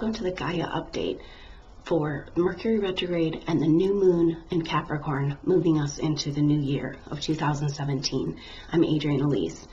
welcome to the Gaia update for Mercury retrograde and the new moon in Capricorn moving us into the new year of 2017. I'm Adrienne Elise.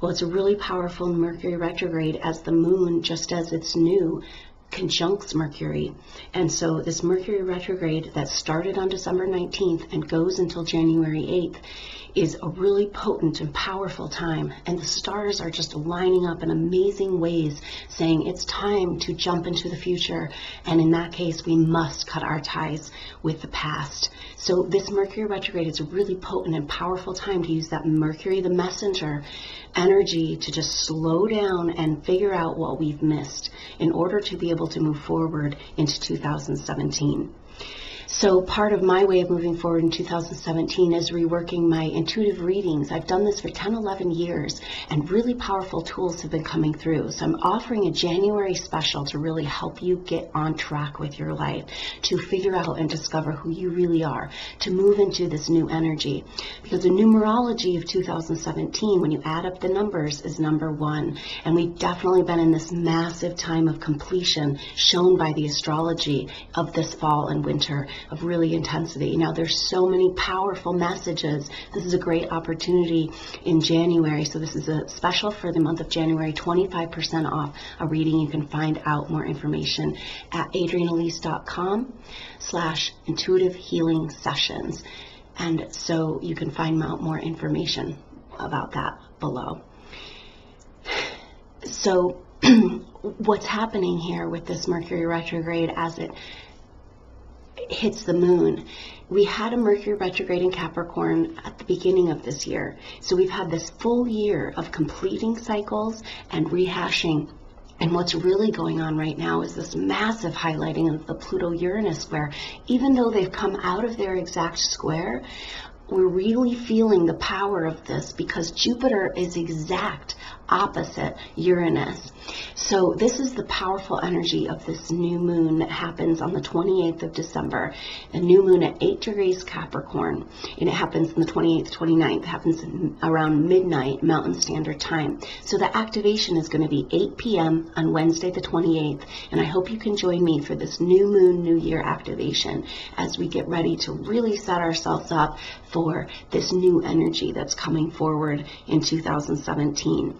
Well, it's a really powerful Mercury retrograde as the moon, just as it's new, conjuncts Mercury. And so this Mercury retrograde that started on December 19th and goes until January 8th is a really potent and powerful time. And the stars are just lining up in amazing ways, saying it's time to jump into the future. And in that case, we must cut our ties with the past. So this Mercury retrograde is a really potent and powerful time to use that Mercury, the messenger, energy to just slow down and figure out what we've missed in order to be able to move forward into 2017. So part of my way of moving forward in 2017 is reworking my intuitive readings. I've done this for 10, 11 years, and really powerful tools have been coming through. So I'm offering a January special to really help you get on track with your life, to figure out and discover who you really are, to move into this new energy. Because the numerology of 2017, when you add up the numbers, is number 1. And we've definitely been in this massive time of completion shown by the astrology of this fall and winter of really intensity. Now, there's so many powerful messages. This is a great opportunity in January. So this is a special for the month of January, 25% off a reading. You can find out more information at adrienneelise.com/intuitive healing sessions. And so you can find out more information about that below. So what's happening here with this Mercury retrograde as it hits the moon? We had a Mercury retrograde in Capricorn at the beginning of this year. So we've had this full year of completing cycles and rehashing. And what's really going on right now is this massive highlighting of the Pluto-Uranus Square. Even though they've come out of their exact square, we're really feeling the power of this because Jupiter is exact opposite Uranus. So this is the powerful energy of this new moon that happens on the 28th of December, a new moon at 8 degrees Capricorn, and it happens on the 28th, 29th, it happens around midnight Mountain Standard Time. So the activation is going to be 8 p.m. on Wednesday the 28th, and I hope you can join me for this new moon, new year activation as we get ready to really set ourselves up for this new energy that's coming forward in 2017.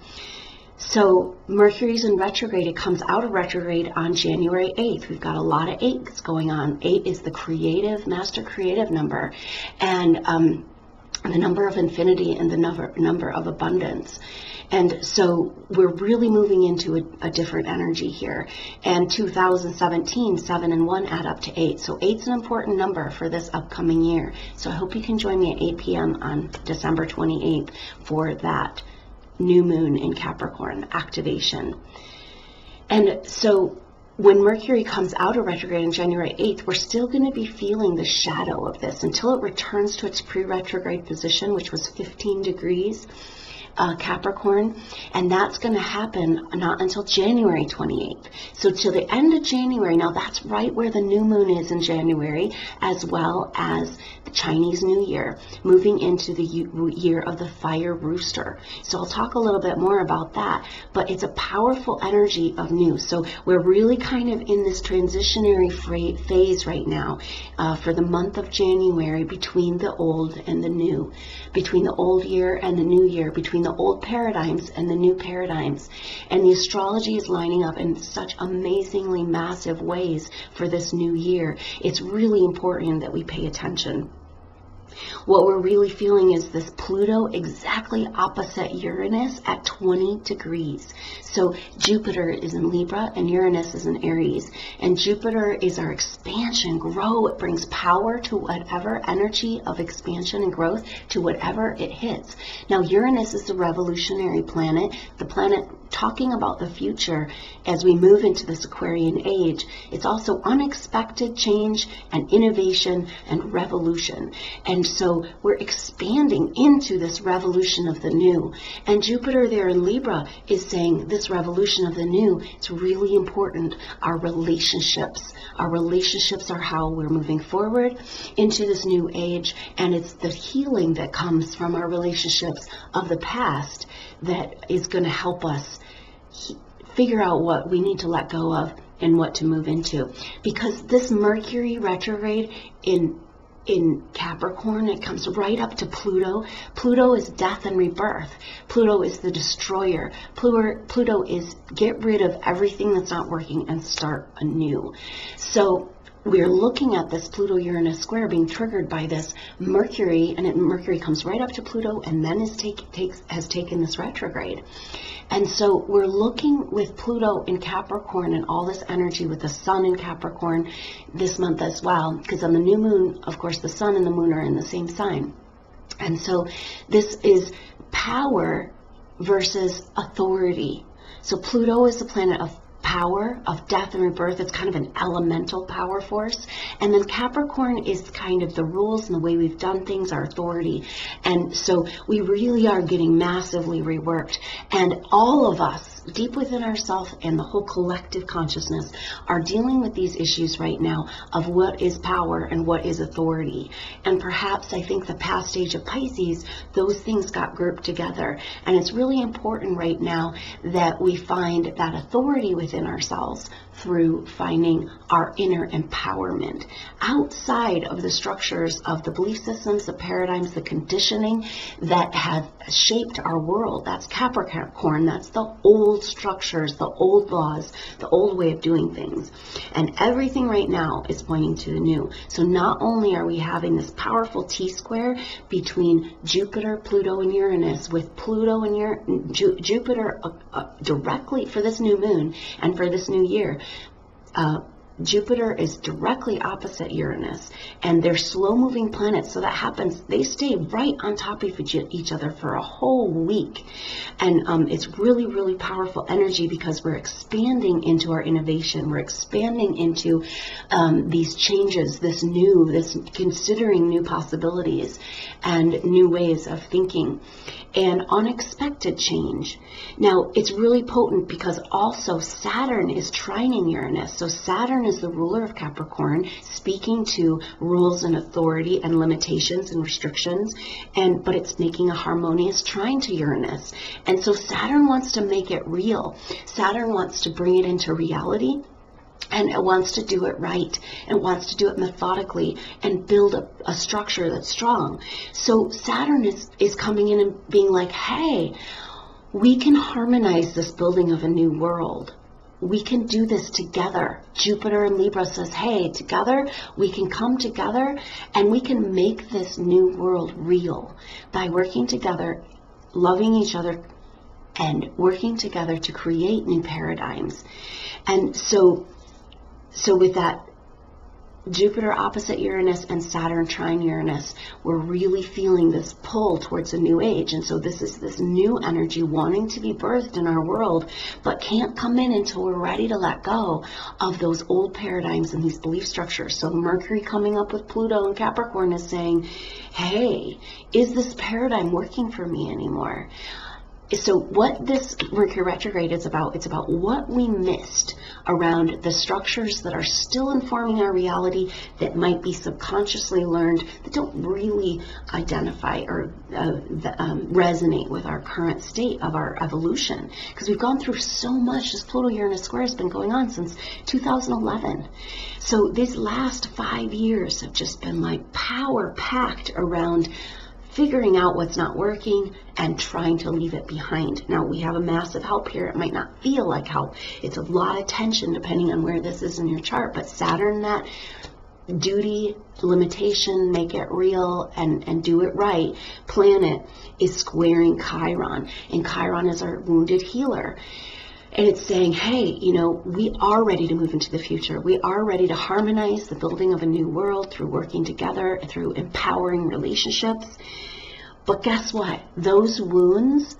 So Mercury's in retrograde. It comes out of retrograde on January 8th. We've got a lot of 8s going on. 8 is the creative, master creative number, and the number of infinity and the number of abundance. And so we're really moving into a different energy here. And 2017, 7 and 1 add up to 8. So 8's an important number for this upcoming year. So I hope you can join me at 8 p.m. on December 28th for that new moon in Capricorn activation. And so when Mercury comes out of retrograde on January 8th, we're still going to be feeling the shadow of this until it returns to its pre-retrograde position, which was 15 degrees Capricorn, and that's going to happen not until January 28th. So till the end of January, now that's right where the new moon is in January, as well as the Chinese New Year, moving into the year of the fire rooster. So I'll talk a little bit more about that, but it's a powerful energy of new. So we're really kind of in this transitionary phase right now for the month of January, between the old and the new, between the old year and the new year, between the old paradigms and the new paradigms. And the astrology is lining up in such amazingly massive ways for this new year. It's really important that we pay attention. What we're really feeling is this Pluto exactly opposite Uranus at 20 degrees. So Jupiter is in Libra and Uranus is in Aries. And Jupiter is our expansion, grow. It brings power to whatever energy of expansion and growth to whatever it hits. Now Uranus is the revolutionary planet, the planet talking about the future as we move into this Aquarian Age. It's also unexpected change and innovation and revolution. And so we're expanding into this revolution of the new. And Jupiter there in Libra is saying this revolution of the new, it's really important. Our relationships are how we're moving forward into this new age. And it's the healing that comes from our relationships of the past that is going to help us figure out what we need to let go of and what to move into. Because this Mercury retrograde in Capricorn, it comes right up to Pluto. Pluto is death and rebirth. Pluto is the destroyer. Pluto is get rid of everything that's not working and start anew. So we're looking at this Pluto-Uranus square being triggered by this Mercury, and Mercury comes right up to Pluto and then has taken this retrograde. And so we're looking with Pluto in Capricorn and all this energy with the Sun in Capricorn this month as well, because on the new moon, of course, the Sun and the moon are in the same sign. And so this is power versus authority. So Pluto is the planet of power, of death and rebirth. It's kind of an elemental power force. And then Capricorn is kind of the rules and the way we've done things, our authority. And so we really are getting massively reworked. And all of us, deep within ourselves and the whole collective consciousness, are dealing with these issues right now of what is power and what is authority. And perhaps I think the past age of Pisces, those things got grouped together. And it's really important right now that we find that authority within ourselves through finding our inner empowerment outside of the structures of the belief systems, the paradigms, the conditioning that have shaped our world. That's Capricorn. That's the old structures, the old laws, the old way of doing things. And everything right now is pointing to the new. So not only are we having this powerful T-square between Jupiter, Pluto, and Uranus, with Pluto and Jupiter directly for this new moon and for this new year, Jupiter is directly opposite Uranus, and they're slow-moving planets, so that happens, they stay right on top of each other for a whole week. And it's really, really powerful energy because we're expanding into our innovation. We're expanding into these changes, this considering new possibilities and new ways of thinking and unexpected change. Now, it's really potent because also Saturn is trining Uranus. So Saturn is the ruler of Capricorn, speaking to rules and authority and limitations and restrictions, but it's making a harmonious trine to Uranus. And so Saturn wants to make it real. Saturn wants to bring it into reality. And it wants to do it right. It wants to do it methodically and build a structure that's strong. So Saturn is coming in and being like, hey, we can harmonize this building of a new world. We can do this together. Jupiter in Libra says, hey, together we can come together and we can make this new world real by working together, loving each other, and working together to create new paradigms. And so with that Jupiter opposite Uranus and Saturn trine Uranus, we're really feeling this pull towards a new age. And so this is this new energy wanting to be birthed in our world, but can't come in until we're ready to let go of those old paradigms and these belief structures. So Mercury coming up with Pluto and Capricorn is saying, hey, is this paradigm working for me anymore? So what this Mercury retrograde is about, it's about what we missed around the structures that are still informing our reality that might be subconsciously learned, that don't really identify or resonate with our current state of our evolution. Because we've gone through so much. This Pluto-Uranus square has been going on since 2011. So these last 5 years have just been like power-packed around figuring out what's not working and trying to leave it behind. Now, we have a massive help here. It might not feel like help. It's a lot of tension depending on where this is in your chart. But Saturn, that duty, limitation, make it real, and do it right planet is squaring Chiron. And Chiron is our wounded healer. And it's saying, hey, you know, we are ready to move into the future. We are ready to harmonize the building of a new world through working together, through empowering relationships. But guess what? Those wounds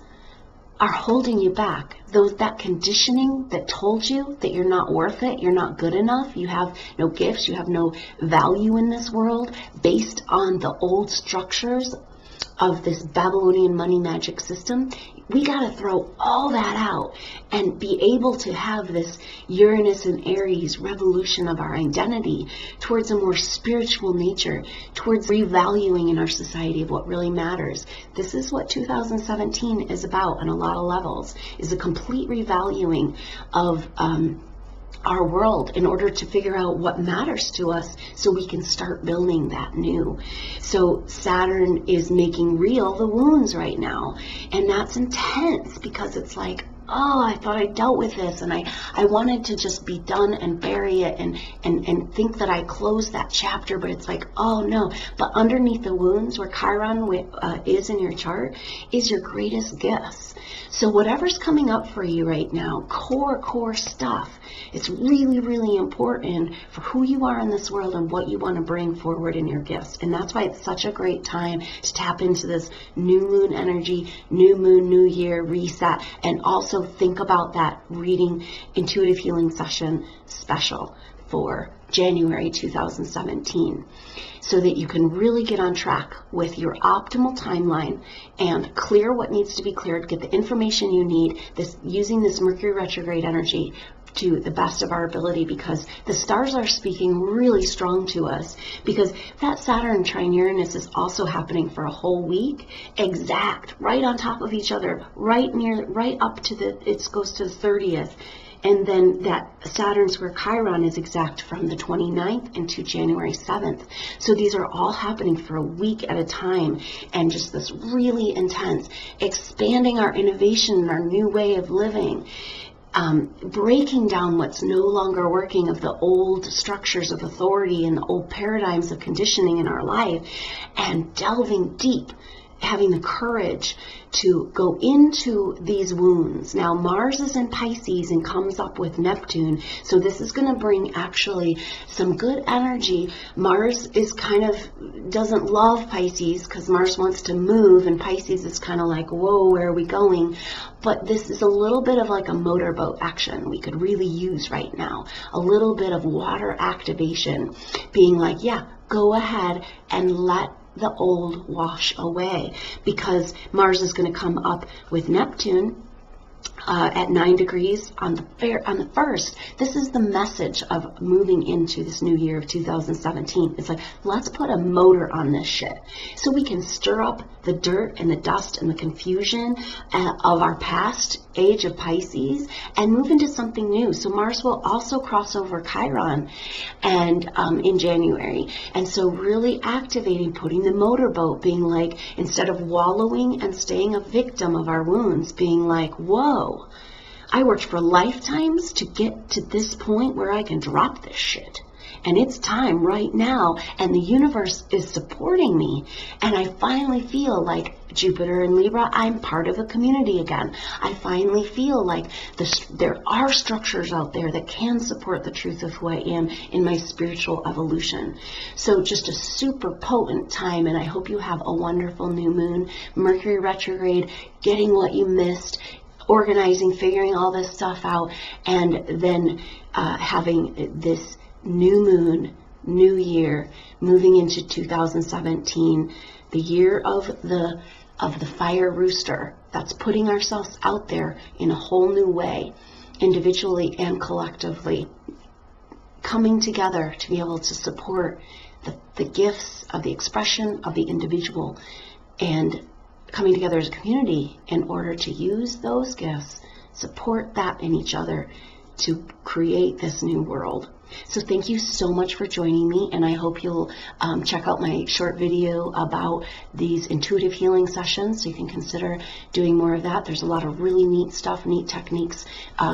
are holding you back. That conditioning that told you that you're not worth it, you're not good enough, you have no gifts, you have no value in this world, based on the old structures of this Babylonian money magic system, we got to throw all that out and be able to have this Uranus and Aries revolution of our identity towards a more spiritual nature, towards revaluing in our society of what really matters. This is what 2017 is about on a lot of levels, is a complete revaluing of our world in order to figure out what matters to us so we can start building that new. So Saturn is making real the wounds right now, and that's intense because it's like, oh, I thought I dealt with this, and I wanted to just be done and bury it and think that I closed that chapter, but it's like, oh no. But underneath the wounds, where Chiron is in your chart, is your greatest gifts. So whatever's coming up for you right now, core stuff, it's really, really important for who you are in this world and what you want to bring forward in your gifts. And that's why it's such a great time to tap into this new moon energy, new moon, new year, reset, and also think about that reading intuitive healing session special for January 2017, so that you can really get on track with your optimal timeline and clear what needs to be cleared, get the information you need, using this Mercury retrograde energy to the best of our ability, because the stars are speaking really strong to us, because that Saturn trine Uranus is also happening for a whole week, exact, right on top of each other, right up to it goes to the 30th. And then that Saturn square Chiron is exact from the 29th into January 7th. So these are all happening for a week at a time, and just this really intense, expanding our innovation and our new way of living. Breaking down what's no longer working of the old structures of authority and the old paradigms of conditioning in our life, and delving deep, having the courage to go into these wounds. Now Mars is in Pisces and comes up with Neptune, so this is going to bring actually some good energy. Mars is doesn't love Pisces because Mars wants to move, and Pisces is kind of like, whoa, where are we going? But this is a little bit of like a motorboat action we could really use right now. A little bit of water activation, being like, yeah, go ahead and let the old wash away, because Mars is going to come up with Neptune at 9 degrees on the 1st. This is the message of moving into this new year of 2017. It's like, let's put a motor on this shit so we can stir up the dirt and the dust and the confusion of our past age of Pisces and move into something new. So Mars will also cross over Chiron and in January. And so really activating, putting the motorboat, being like, instead of wallowing and staying a victim of our wounds, being like, whoa, I worked for lifetimes to get to this point where I can drop this shit. And it's time right now, and the universe is supporting me. And I finally feel like Jupiter and Libra, I'm part of a community again. I finally feel like there are structures out there that can support the truth of who I am in my spiritual evolution. So just a super potent time, and I hope you have a wonderful new moon. Mercury retrograde, getting what you missed, organizing, figuring all this stuff out, and then having this new moon, new year, moving into 2017, the year of the fire rooster. That's putting ourselves out there in a whole new way, individually and collectively, coming together to be able to support the gifts of the expression of the individual, and coming together as a community in order to use those gifts, support that in each other to create this new world. So thank you so much for joining me, and I hope you'll check out my short video about these intuitive healing sessions, so you can consider doing more of that. There's a lot of really neat stuff, neat techniques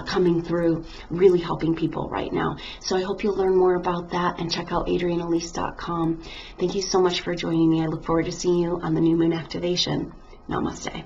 coming through, really helping people right now. So I hope you'll learn more about that, and check out adrianelise.com. Thank you so much for joining me. I look forward to seeing you on the new moon activation. Namaste.